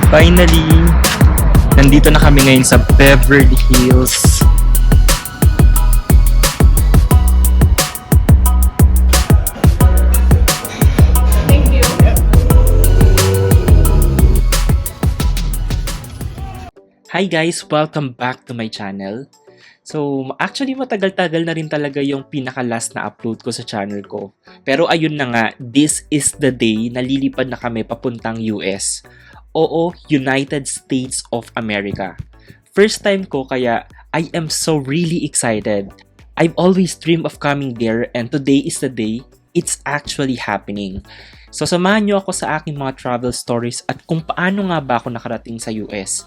Finally, nandito na kami ngayon sa Beverly Hills. Hi guys! Welcome back to my channel. So, actually matagal-tagal na rin talaga yung pinaka-last na upload ko sa channel ko. Pero ayun na nga, this is the day na lilipad na kami papuntang US. Oo, United States of America. First time ko kaya I am so really excited. I've always dreamed of coming there and today is the day it's actually happening. So samahan niyo ako sa aking mga travel stories at kung paano nga ba ako nakarating sa US.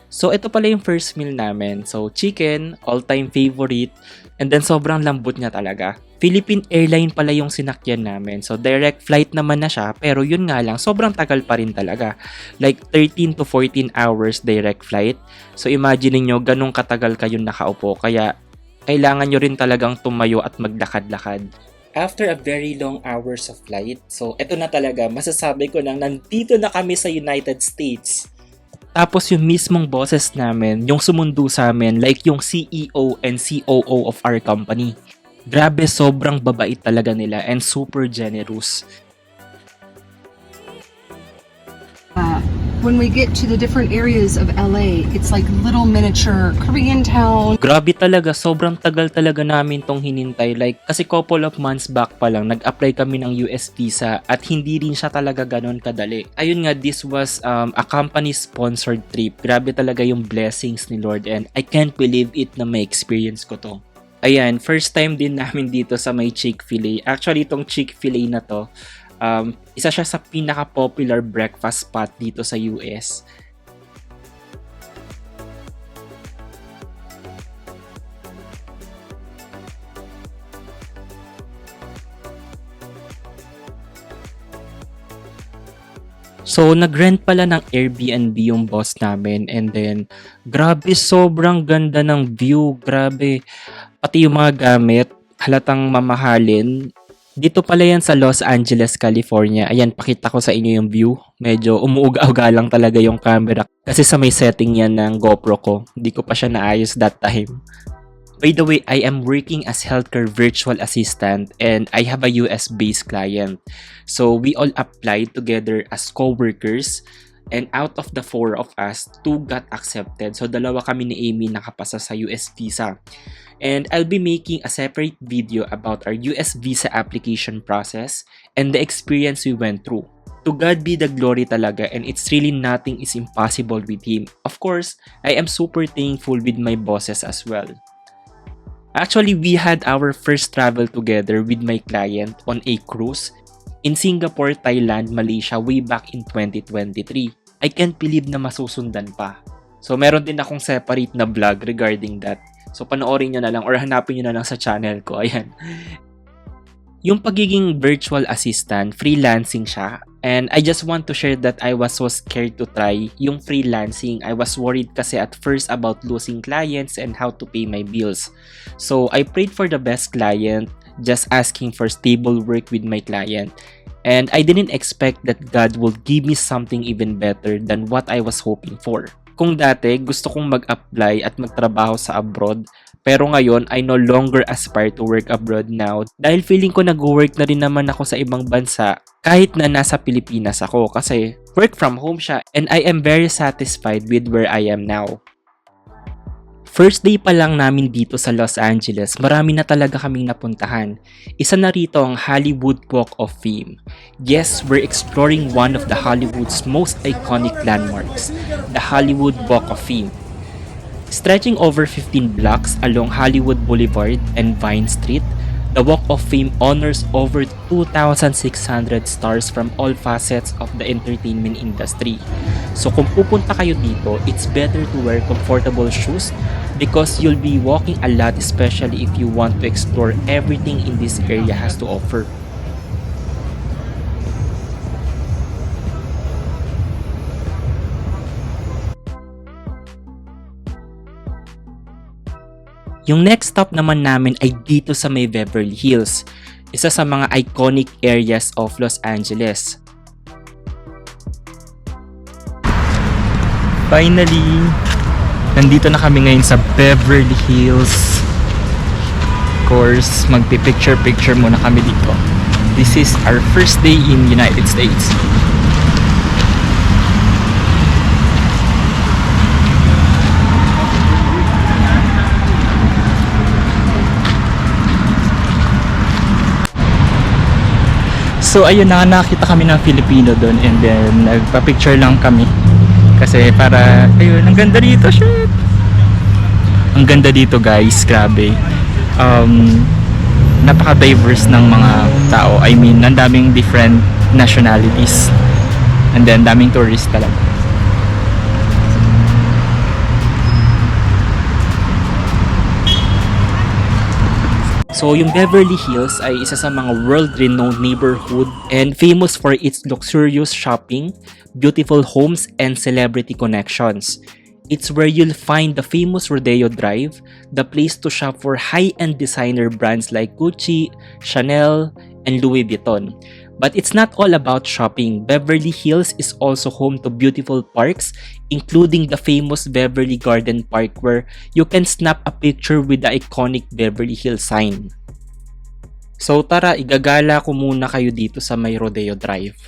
So, ito pala yung first meal namin. So, chicken, all-time favorite. And then, sobrang lambot niya talaga. Philippine Airline pala yung sinakyan namin. So, direct flight naman na siya. Pero yun nga lang, sobrang tagal pa rin talaga. Like, 13 to 14 hours direct flight. So, imagine niyo ganun katagal kayong nakaupo. Kaya, kailangan nyo rin talagang tumayo at maglakad-lakad. After a very long hours of flight, so, ito na talaga, masasabi ko nang nandito na kami sa United States. Tapos yung mismong bosses namin, yung sumundo sa amin, like yung CEO and COO of our company. Grabe, sobrang babait talaga nila and super generous. When we get to the different areas of LA, it's like little miniature Korean town. Grabe talaga, sobrang tagal talaga namin tong hinintay. Like, kasi couple of months back pa lang, nag-apply kami ng US visa at hindi rin siya talaga ganon kadali. Ayun nga, this was a company-sponsored trip. Grabe talaga yung blessings ni Lord and I can't believe it na may experience ko to. Ayan, first time din namin dito sa may Chick-fil-A. Actually, itong Chick-fil-A na to, isa siya sa pinaka-popular breakfast spot dito sa US. So, nag-rent pala ng Airbnb yung boss namin and then, grabe, sobrang ganda ng view, grabe. Pati yung mga gamit, halatang mamahalin. Dito pala yan sa Los Angeles, California. Ayan, pakita ko sa inyo yung view. Medyo umuuga-uga lang talaga yung camera. Kasi sa may setting yan ng GoPro ko. Hindi ko pa siya naayos that time. By the way, I am working as healthcare virtual assistant and I have a US-based client. So, we all applied together as co-workers. And out of the 4 of us, 2 got accepted. So, dalawa kami ni Amy nakapasa sa US visa. And I'll be making a separate video about our US visa application process and the experience we went through. To God be the glory talaga and it's really nothing is impossible with Him. Of course, I am super thankful with my bosses as well. Actually, we had our first travel together with my client on a cruise in Singapore, Thailand, Malaysia way back in 2023. I can't believe na masusundan pa. So, meron din akong separate na vlog regarding that. So, panoorin nyo na lang or hanapin nyo na lang sa channel ko. Ayan. Yung pagiging virtual assistant, freelancing siya. And I just want to share that I was so scared to try yung freelancing. I was worried kasi at first about losing clients and how to pay my bills. So, I prayed for the best client, just asking for stable work with my client. And I didn't expect that God will give me something even better than what I was hoping for. Kung dati, gusto kong mag-apply at magtrabaho sa abroad, pero ngayon, I no longer aspire to work abroad now dahil feeling ko nag-work na rin naman ako sa ibang bansa kahit na nasa Pilipinas ako kasi work from home siya and I am very satisfied with where I am now. First day pa lang namin dito sa Los Angeles, marami na talaga kaming napuntahan. Isa na rito ang Hollywood Walk of Fame. Yes, we're exploring one of the Hollywood's most iconic landmarks, the Hollywood Walk of Fame. Stretching over 15 blocks along Hollywood Boulevard and Vine Street, the Walk of Fame honors over 2,600 stars from all facets of the entertainment industry. So kung pupunta kayo dito, it's better to wear comfortable shoes because you'll be walking a lot, especially if you want to explore everything in this area has to offer. Yung next stop naman namin ay dito sa may Beverly Hills. isa sa mga iconic areas of Los Angeles. Finally, nandito na kami ngayon sa Beverly Hills. Of course, magpi-picture muna kami dito. This is our first day in United States. So ayun na, nakita kami ng Filipino doon and then nagpa-picture lang kami. Kasi para, ayun, ang ganda dito, shit! Ang ganda dito guys, grabe. Napaka-diverse ng mga tao. I mean, ang daming different nationalities. And then, daming tourists talaga. So, yung Beverly Hills ay isa sa mga world-renowned neighborhood and famous for its luxurious shopping, beautiful homes, and celebrity connections. It's where you'll find the famous Rodeo Drive, the place to shop for high-end designer brands like Gucci, Chanel, and Louis Vuitton. But it's not all about shopping. Beverly Hills is also home to beautiful parks, including the famous Beverly Garden Park where you can snap a picture with the iconic Beverly Hills sign. So tara, igagala ko muna kayo dito sa may Rodeo Drive.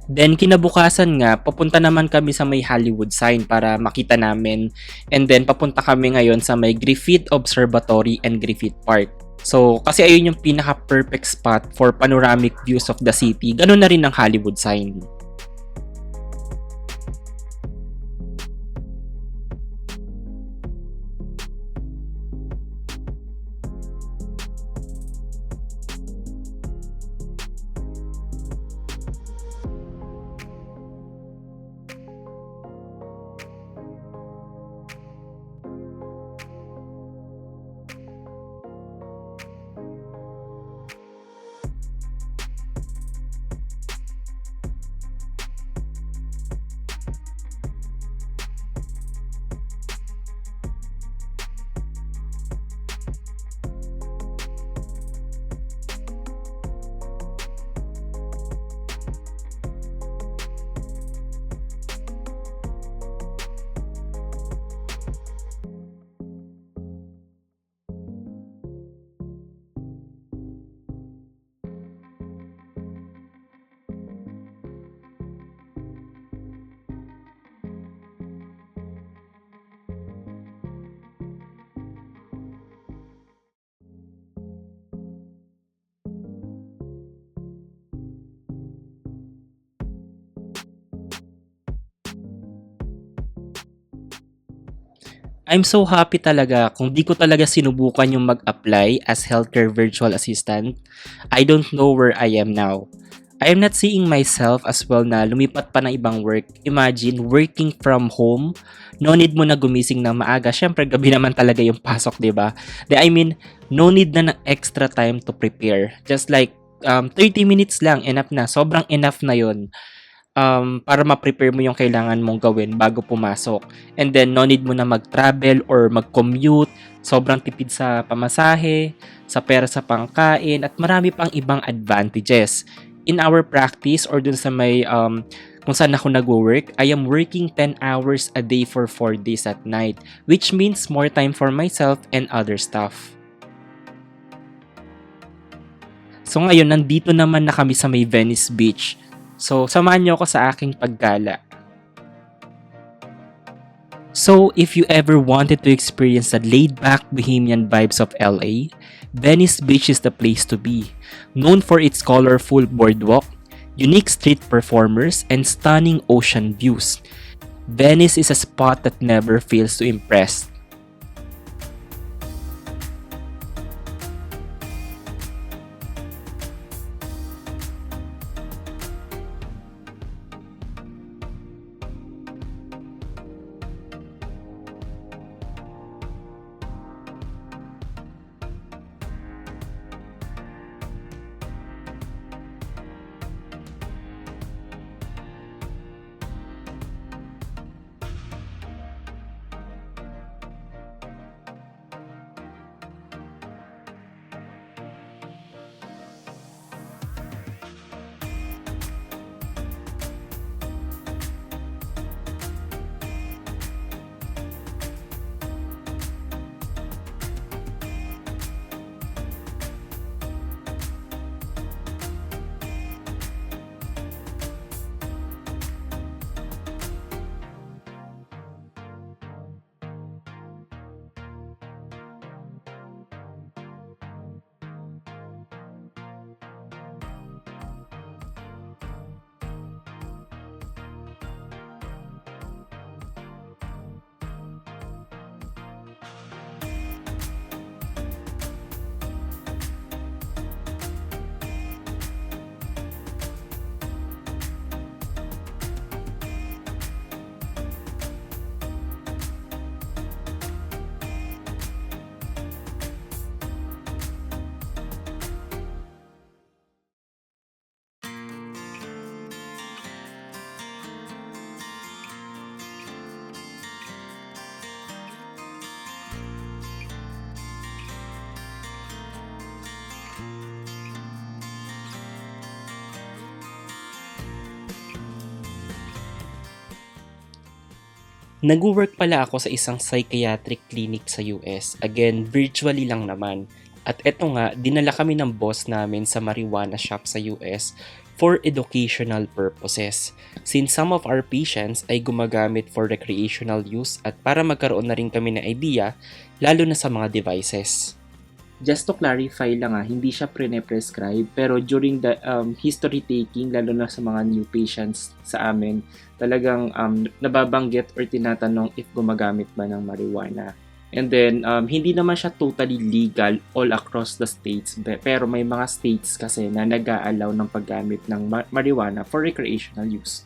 Then kinabukasan nga, papunta naman kami sa may Hollywood sign para makita namin. And then papunta kami ngayon sa may Griffith Observatory and Griffith Park. So kasi ayun yung pinaka-perfect spot for panoramic views of the city. Ganun na rin ang Hollywood sign. I'm so happy talaga kung di ko talaga sinubukan yung mag-apply as healthcare virtual assistant. I don't know where I am now. I am not seeing myself as well na lumipat pa ng ibang work. Imagine, working from home. No need mo na gumising ng maaga. Syempre, gabi naman talaga yung pasok, di ba? I mean, no need na ng extra time to prepare. Just like 30 minutes lang, enough na. Sobrang enough na yon para ma-prepare mo yung kailangan mong gawin bago pumasok. And then, no need mo na mag-travel or mag-commute. Sobrang tipid sa pamasahe, sa pera sa pangkain, at marami pang ibang advantages. In our practice or dun sa may kung saan ako nag-work, I am working 10 hours a day for 4 days at night, which means more time for myself and other stuff. So ngayon, nandito naman na kami sa may Venice Beach. So, samahan niyo ako sa aking paggala. So, if you ever wanted to experience the laid-back bohemian vibes of LA, Venice Beach is the place to be. Known for its colorful boardwalk, unique street performers, and stunning ocean views, Venice is a spot that never fails to impress. Nag-work pala ako sa isang psychiatric clinic sa US. Again, virtually lang naman. At eto nga, dinala kami ng boss namin sa marijuana shop sa US for educational purposes. Since some of our patients ay gumagamit for recreational use at para magkaroon na rin kami ng idea, lalo na sa mga devices. Just to clarify lang hindi siya pre-prescribe pero during the history taking, lalo na sa mga new patients sa amin, talagang nababanggit or tinatanong if gumagamit ba ng marijuana. And then, hindi naman siya totally legal all across the states pero may mga states kasi na nag-a-allow ng paggamit ng marijuana for recreational use.